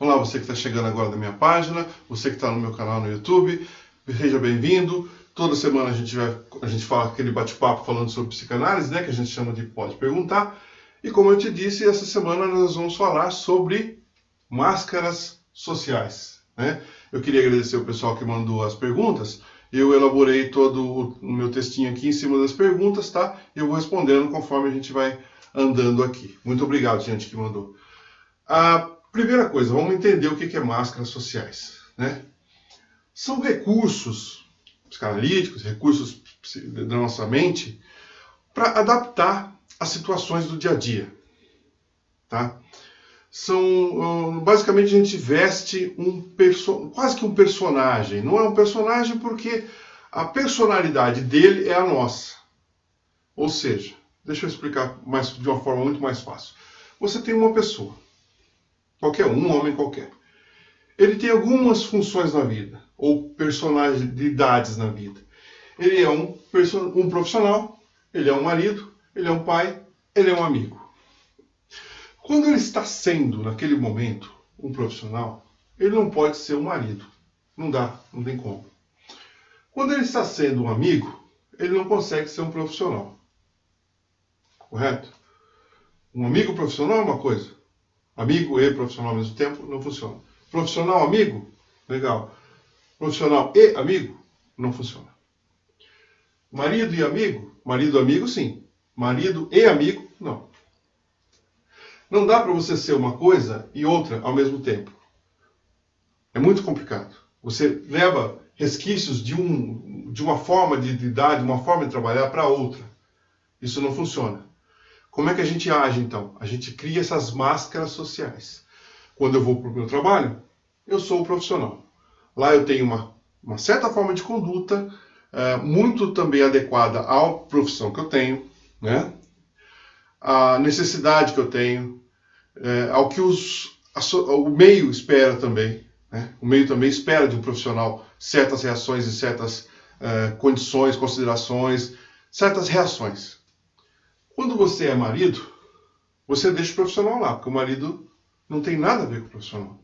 Olá, você que está chegando agora na minha página, você que está no meu canal no YouTube, seja bem-vindo. Toda semana a gente fala aquele bate-papo falando sobre psicanálise, né, que a gente chama de Pode Perguntar. E como eu te disse, essa semana nós vamos falar sobre máscaras sociais, né? Eu queria agradecer o pessoal que mandou as perguntas. Eu elaborei todo o meu textinho aqui em cima das perguntas, tá? E eu vou respondendo conforme a gente vai andando aqui. Muito obrigado, gente, que mandou. A primeira coisa, vamos entender o que é máscaras sociais, né? São recursos psicanalíticos, recursos da nossa mente para adaptar as situações do dia a dia, tá? Basicamente a gente veste quase que um personagem. Não é um personagem porque a personalidade dele é a nossa. Ou seja, deixa eu explicar de uma forma muito mais fácil. Você tem uma pessoa, qualquer um homem qualquer. Ele tem algumas funções na vida, ou personalidades na vida. Ele é um profissional, ele é um marido, ele é um pai, ele é um amigo. Quando ele está sendo, naquele momento, um profissional, ele não pode ser um marido. Não dá, não tem como. Quando ele está sendo um amigo, ele não consegue ser um profissional. Correto? Um amigo profissional é uma coisa. Amigo e profissional ao mesmo tempo não funciona. Profissional amigo? Legal. Profissional e amigo? Não funciona. Marido e amigo? Marido amigo, sim. Marido e amigo, não. Não dá para você ser uma coisa e outra ao mesmo tempo. É muito complicado. Você leva resquícios de uma forma de lidar, de uma forma de trabalhar para outra. Isso não funciona. Como é que a gente age, então? A gente cria essas máscaras sociais. Quando eu vou para o meu trabalho, eu sou o profissional. Lá eu tenho uma certa forma de conduta, muito também adequada à profissão que eu tenho, né? À necessidade que eu tenho, ao que o meio espera também. Né? O meio também espera de um profissional certas reações e certas condições, considerações, certas reações. Quando você é marido, você deixa o profissional lá, porque o marido não tem nada a ver com o profissional.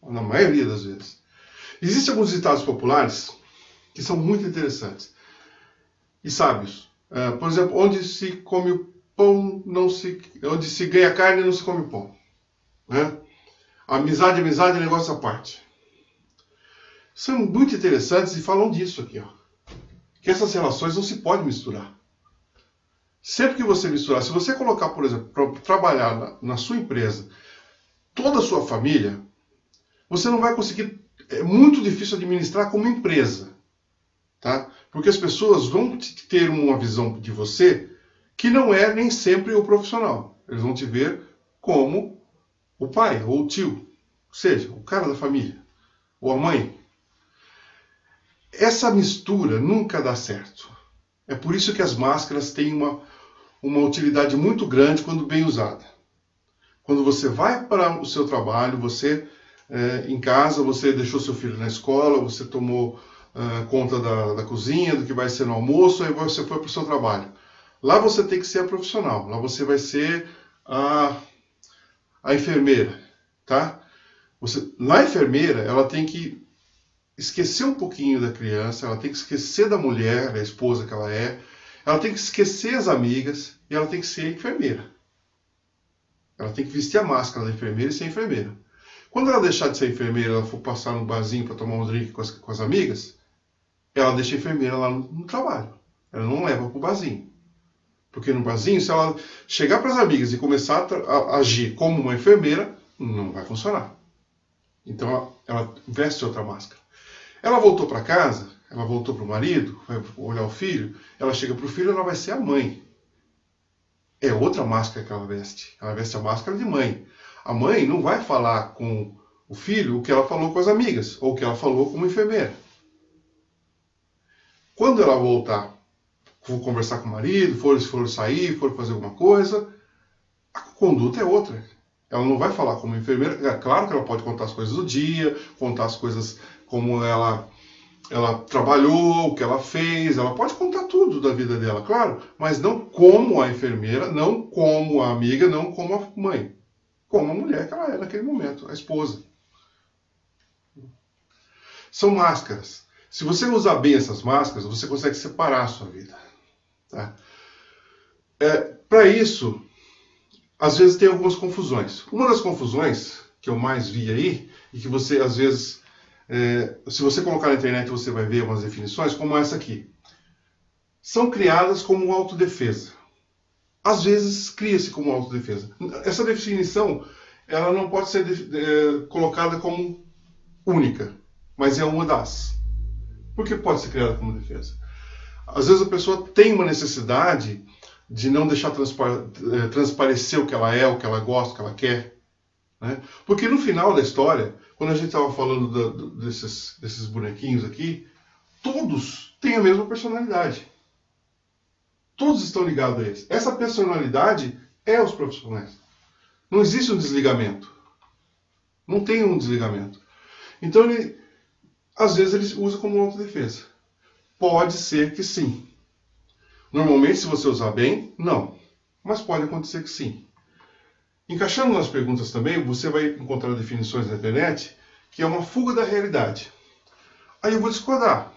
Na maioria das vezes. Existem alguns ditados populares que são muito interessantes e sábios. Por exemplo, onde se come o pão, onde se ganha carne, não se come pão. Né? Amizade, amizade é negócio à parte. São muito interessantes e falam disso aqui. Ó. Que essas relações não se podem misturar. Sempre que você misturar, se você colocar, por exemplo, para trabalhar na sua empresa, toda a sua família, você não vai conseguir, é muito difícil administrar como empresa, tá? Porque as pessoas vão ter uma visão de você que não é nem sempre o profissional. Eles vão te ver como o pai ou o tio, ou seja, o cara da família, ou a mãe. Essa mistura nunca dá certo. É por isso que as máscaras têm uma utilidade muito grande quando bem usada. Quando você vai para o seu trabalho, você em casa, você deixou seu filho na escola, você tomou conta da cozinha, do que vai ser no almoço, aí você foi para o seu trabalho. Lá você tem que ser a profissional, lá você vai ser a enfermeira, tá? Na enfermeira, ela tem que esquecer um pouquinho da criança, ela tem que esquecer da mulher, da esposa que ela tem que esquecer as amigas e ela tem que ser enfermeira. Ela tem que vestir a máscara da enfermeira e ser enfermeira. Quando ela deixar de ser enfermeira, ela for passar no barzinho para tomar um drink com as amigas, ela deixa a enfermeira lá no trabalho. Ela não leva para o barzinho. Porque no barzinho, se ela chegar para as amigas e começar a agir como uma enfermeira, não vai funcionar. Então ela veste outra máscara. Ela voltou para casa, ela voltou para o marido, vai olhar o filho, ela chega para o filho, ela vai ser a mãe. É outra máscara que ela veste. Ela veste a máscara de mãe. A mãe não vai falar com o filho o que ela falou com as amigas, ou o que ela falou como enfermeira. Quando ela voltar, for conversar com o marido, for sair, for fazer alguma coisa, a conduta é outra. Ela não vai falar como enfermeira. É claro que ela pode contar as coisas do dia, contar as coisas como ela trabalhou, o que ela fez, ela pode contar tudo da vida dela, claro, mas não como a enfermeira, não como a amiga, não como a mãe. Como a mulher que ela é naquele momento, a esposa. São máscaras. Se você usar bem essas máscaras, você consegue separar a sua vida. Tá? Para isso, às vezes tem algumas confusões. Uma das confusões que eu mais vi aí, e que você, às vezes, se você colocar na internet, você vai ver umas definições, como essa aqui. São criadas como autodefesa. Às vezes, cria-se como autodefesa. Essa definição, ela não pode ser colocada como única, mas é uma das. Por que pode ser criada como defesa? Às vezes a pessoa tem uma necessidade de não deixar transparecer o que ela é, o que ela gosta, o que ela quer. Né? Porque no final da história, quando a gente estava falando desses bonequinhos aqui, todos têm a mesma personalidade. Todos estão ligados a eles. Essa personalidade é os profissionais. Não existe um desligamento. Não tem um desligamento. Então, às vezes, ele usa como autodefesa. Pode ser que sim. Normalmente, se você usar bem, não. Mas pode acontecer que sim. Encaixando nas perguntas também, você vai encontrar definições na internet que é uma fuga da realidade. Aí eu vou discordar.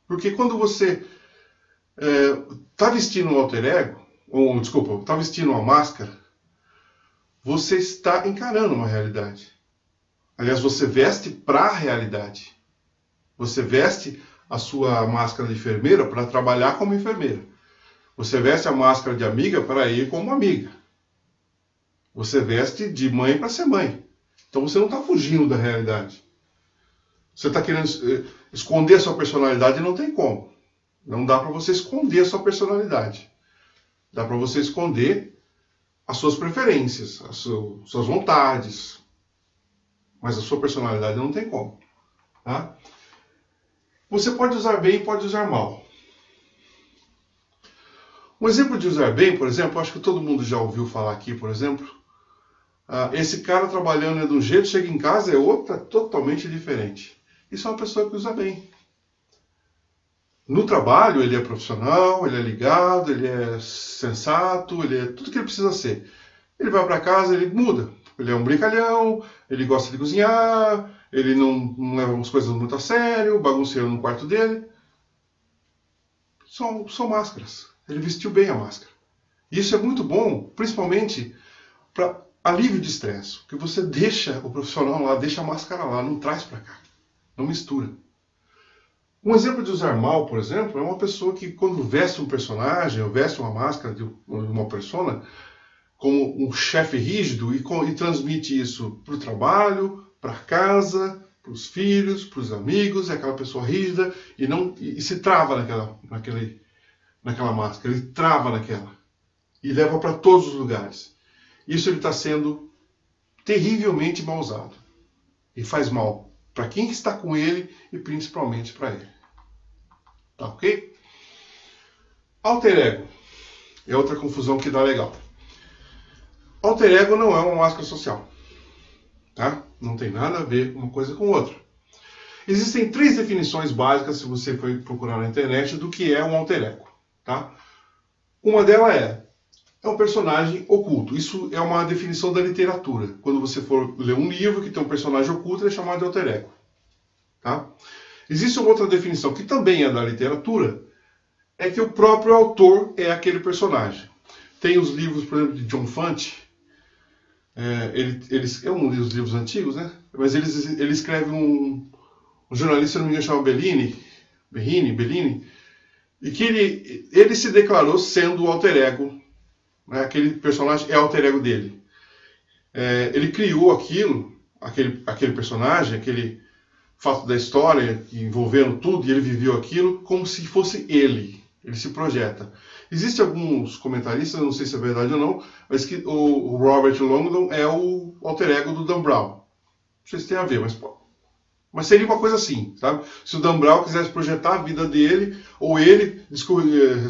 Porque quando você está vestindo um alter ego, está vestindo uma máscara, você está encarando uma realidade. Aliás, você veste para a realidade. Você veste a sua máscara de enfermeira para trabalhar como enfermeira. Você veste a máscara de amiga para ir como amiga. Você veste de mãe para ser mãe. Então você não está fugindo da realidade. Você está querendo esconder a sua personalidade e não tem como. Não dá para você esconder a sua personalidade. Dá para você esconder as suas preferências, as suas vontades. Mas a sua personalidade não tem como. Tá? Você pode usar bem e pode usar mal. Um exemplo de usar bem, por exemplo, acho que todo mundo já ouviu falar aqui, por exemplo. Esse cara trabalhando de um jeito, chega em casa é outra totalmente diferente. Isso é uma pessoa que usa bem. No trabalho, ele é profissional, ele é ligado, ele é sensato, ele é tudo que ele precisa ser. Ele vai para casa, ele muda. Ele é um brincalhão, ele gosta de cozinhar, ele não leva as coisas muito a sério, bagunceiro no quarto dele. São máscaras. Ele vestiu bem a máscara. Isso é muito bom, principalmente para alívio de estresse. Porque você deixa o profissional lá, deixa a máscara lá, não traz para cá. Não mistura. Um exemplo de usar mal, por exemplo, é uma pessoa que quando veste um personagem, ou veste uma máscara de uma persona, como um chefe rígido e transmite isso para o trabalho, para casa, para os filhos, para os amigos, é aquela pessoa rígida e se trava naquela máscara, ele trava naquela e leva para todos os lugares. Isso ele está sendo terrivelmente mal usado e faz mal para quem está com ele e principalmente para ele. Tá ok? Alter ego é outra confusão que dá legal. Alter ego não é uma máscara social. Tá? Não tem nada a ver uma coisa com outra. Existem 3 definições básicas, se você for procurar na internet, do que é um alter ego. Tá? Uma delas é um personagem oculto. Isso é uma definição da literatura. Quando você for ler um livro que tem um personagem oculto, ele é chamado de alter ego. Tá? Existe uma outra definição que também é da literatura, é que o próprio autor é aquele personagem. Tem os livros, por exemplo, de John Fante. É um dos livros antigos, né? Mas ele escreve um jornalista, se não me engano, chamado Bellini, e que ele se declarou sendo o alter ego. Né? Aquele personagem é o alter ego dele. Ele criou aquele personagem, aquele fato da história envolvendo tudo, e ele viveu aquilo como se fosse ele. Ele se projeta. Existem alguns comentaristas, não sei se é verdade ou não, mas que o Robert Langdon é o alter ego do Dan Brown. Não sei se tem a ver, mas seria uma coisa assim, sabe? Se o Dan Brown quisesse projetar a vida dele, ou ele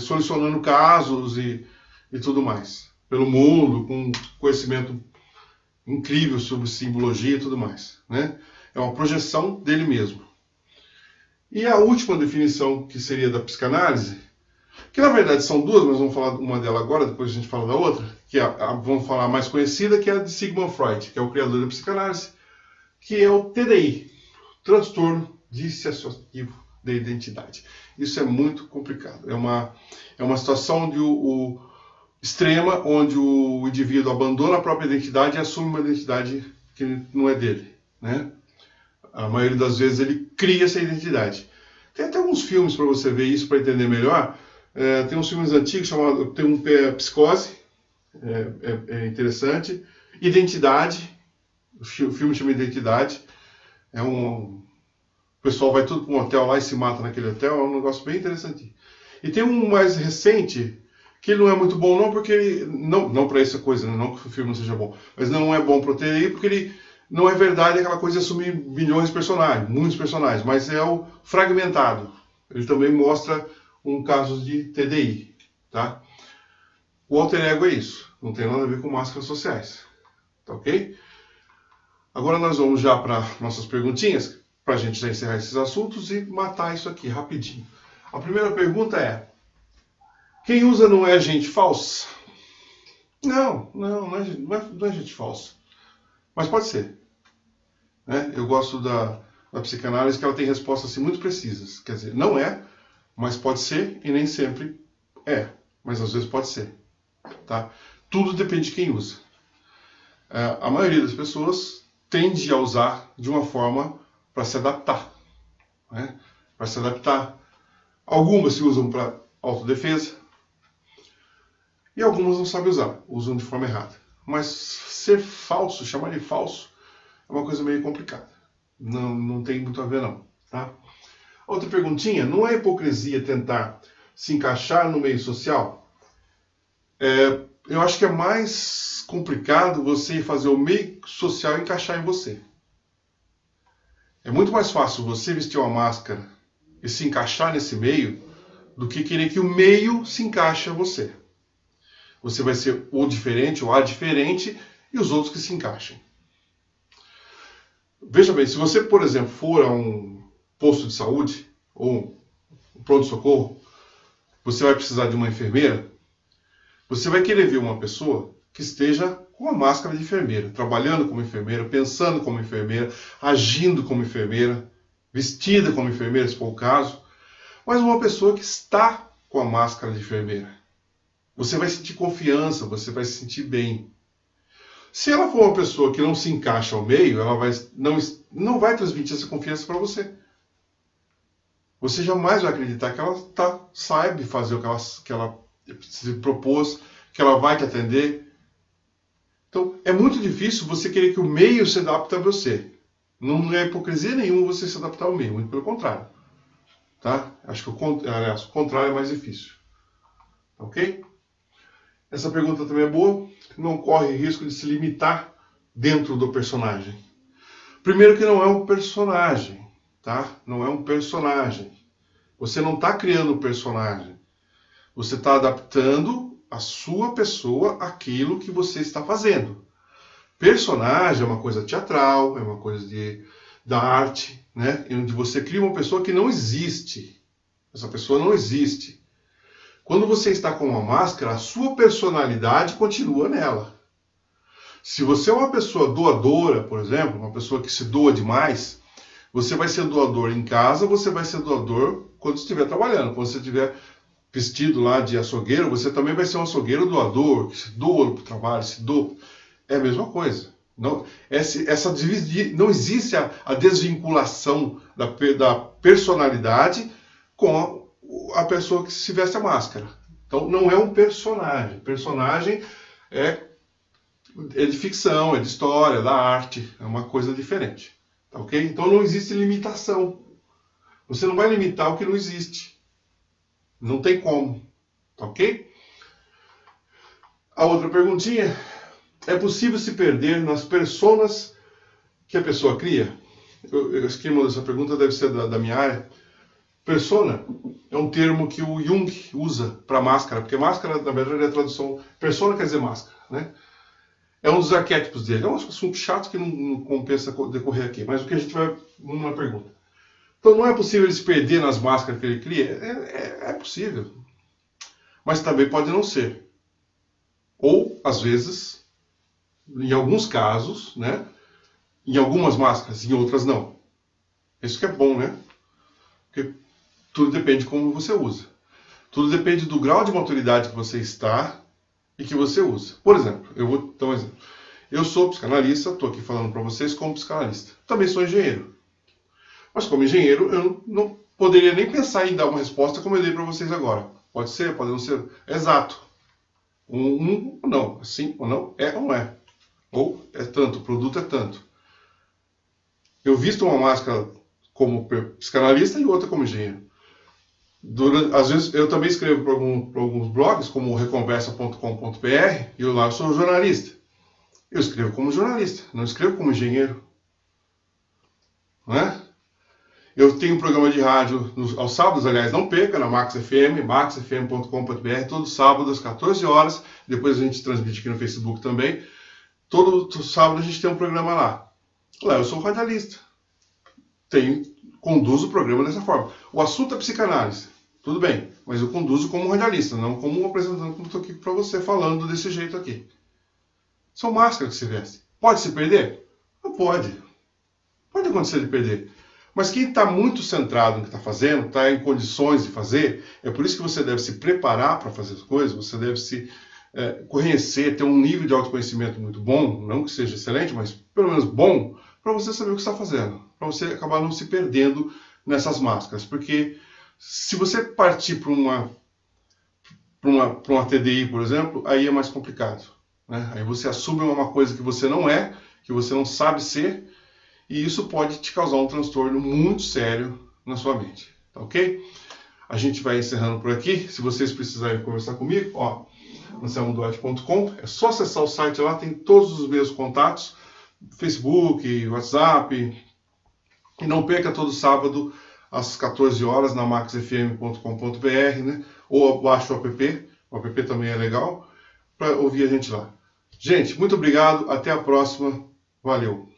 solucionando casos e tudo mais, pelo mundo, com conhecimento incrível sobre simbologia e tudo mais, né? É uma projeção dele mesmo. E a última definição, que seria da psicanálise, que na verdade são 2, mas vamos falar uma delas agora, depois a gente fala da outra, que vamos falar a mais conhecida, que é a de Sigmund Freud, que é o criador da psicanálise, que é o TDI, transtorno dissociativo da identidade. Isso é muito complicado. É uma situação extrema onde o indivíduo abandona a própria identidade e assume uma identidade que não é dele, né? A maioria das vezes ele cria essa identidade. Tem até alguns filmes para você ver isso, para entender melhor. Tem uns filmes antigos chamados, tem um Psicose, é interessante. Identidade, o filme chama Identidade. O pessoal vai tudo para um hotel lá e se mata naquele hotel, é um negócio bem interessante. E tem um mais recente, que ele não é muito bom não, porque ele, não para essa coisa, né? Não que o filme não seja bom, mas não é bom para o TDI, porque ele não é verdade aquela coisa de assumir milhões de personagens, muitos personagens, mas é o Fragmentado. Ele também mostra um caso de TDI, tá? O alter ego é isso, não tem nada a ver com máscaras sociais, tá ok? Agora nós vamos já para nossas perguntinhas, para a gente já encerrar esses assuntos e matar isso aqui rapidinho. A primeira pergunta é: quem usa não é gente falsa? Não é gente falsa. Mas pode ser. Né? Eu gosto da psicanálise, que ela tem respostas assim, muito precisas. Quer dizer, não é, mas pode ser, e nem sempre é. Mas às vezes pode ser. Tá? Tudo depende de quem usa. A maioria das pessoas tende a usar de uma forma para se adaptar. Né? Para se adaptar. Algumas se usam para autodefesa. E algumas não sabem usar, usam de forma errada. Mas ser falso, chamar de falso, é uma coisa meio complicada. Não tem muito a ver não. Tá? Outra perguntinha: não é hipocrisia tentar se encaixar no meio social? Eu acho que é mais complicado você fazer o meio social encaixar em você. É muito mais fácil você vestir uma máscara e se encaixar nesse meio do que querer que o meio se encaixe a você. Você vai ser o diferente ou a diferente e os outros que se encaixem. Veja bem, se você, por exemplo, for a um posto de saúde ou um pronto-socorro, você vai precisar de uma enfermeira, você vai querer ver uma pessoa que esteja com a máscara de enfermeira, trabalhando como enfermeira, pensando como enfermeira, agindo como enfermeira, vestida como enfermeira, se for o caso, mas uma pessoa que está com a máscara de enfermeira. Você vai sentir confiança, você vai se sentir bem. Se ela for uma pessoa que não se encaixa ao meio, ela não vai transmitir essa confiança para você. Você jamais vai acreditar que ela sabe fazer o que ela se propôs, que ela vai te atender. Então, é muito difícil você querer que o meio se adapte a você. Não é hipocrisia nenhuma você se adaptar ao meio, muito pelo contrário. Tá? Acho que o contrário é mais difícil. Ok? Essa pergunta também é boa. Não corre risco de se limitar dentro do personagem. Primeiro que não é um personagem, tá? Não é um personagem. Você não está criando um personagem. Você está adaptando a sua pessoa àquilo que você está fazendo. Personagem é uma coisa teatral, é uma coisa da arte, né? Onde você cria uma pessoa que não existe. Essa pessoa não existe. Quando você está com uma máscara, a sua personalidade continua nela. Se você é uma pessoa doadora, por exemplo, uma pessoa que se doa demais, você vai ser doador em casa, você vai ser doador quando estiver trabalhando. Quando você estiver vestido lá de açougueiro, você também vai ser um açougueiro doador, que se doa para o trabalho, se doa. É a mesma coisa. Não existe a desvinculação da personalidade com a pessoa que se veste a máscara. Então não é um personagem. Personagem é de ficção, é de história, da arte, é uma coisa diferente. Tá ok? Então não existe limitação. Você não vai limitar o que não existe. Não tem como. Tá ok? A outra perguntinha: é possível se perder nas personas que a pessoa cria? O esquema dessa pergunta deve ser da minha área. Persona é um termo que o Jung usa para máscara, porque máscara, na verdade, é a tradução. Persona quer dizer máscara, né? É um dos arquétipos dele. É um assunto chato que não compensa decorrer aqui, mas o que a gente vai numa pergunta. Então, não é possível ele se perder nas máscaras que ele cria? É possível. Mas também pode não ser. Ou, às vezes, em alguns casos, né? Em algumas máscaras, em outras não. Isso que é bom, né? Porque tudo depende de como você usa. Tudo depende do grau de maturidade que você está e que você usa. Por exemplo, eu vou dar um exemplo. Eu sou psicanalista, estou aqui falando para vocês como psicanalista. Também sou engenheiro. Mas como engenheiro, eu não poderia nem pensar em dar uma resposta como eu dei para vocês agora. Pode ser, pode não ser. Exato. Um ou não. Sim ou não. É ou não é. Ou é tanto, o produto é tanto. Eu visto uma máscara como psicanalista e outra como engenheiro. Às vezes eu também escrevo para alguns blogs, como o reconversa.com.br, e eu lá sou jornalista. Eu escrevo como jornalista, não escrevo como engenheiro. Não é? Eu tenho um programa de rádio aos sábados, aliás, não perca, na Max FM, maxfm.com.br, todo sábado às 14 horas. Depois a gente transmite aqui no Facebook também. Todo sábado a gente tem um programa lá. Lá eu sou radialista. Conduzo o programa dessa forma. O assunto é psicanálise. Tudo bem, mas eu conduzo como radialista, não como um apresentante como estou aqui para você, falando desse jeito aqui. São máscaras que se veste. Pode se perder? Não pode. Pode acontecer de perder. Mas quem está muito centrado no que está fazendo, está em condições de fazer, é por isso que você deve se preparar para fazer as coisas, você deve se conhecer, ter um nível de autoconhecimento muito bom, não que seja excelente, mas pelo menos bom, para você saber o que está fazendo, para você acabar não se perdendo nessas máscaras. Porque se você partir para uma TDI, por exemplo, aí é mais complicado. Né? Aí você assume uma coisa que você não é, que você não sabe ser, e isso pode te causar um transtorno muito sério na sua mente. Tá ok? A gente vai encerrando por aqui. Se vocês precisarem conversar comigo, ó, anselmoduarte.com, é só acessar o site lá, tem todos os meus contatos, Facebook, WhatsApp. E não perca todo sábado às 14 horas na maxfm.com.br, né? Ou baixe o app também é legal, para ouvir a gente lá. Gente, muito obrigado, até a próxima, valeu!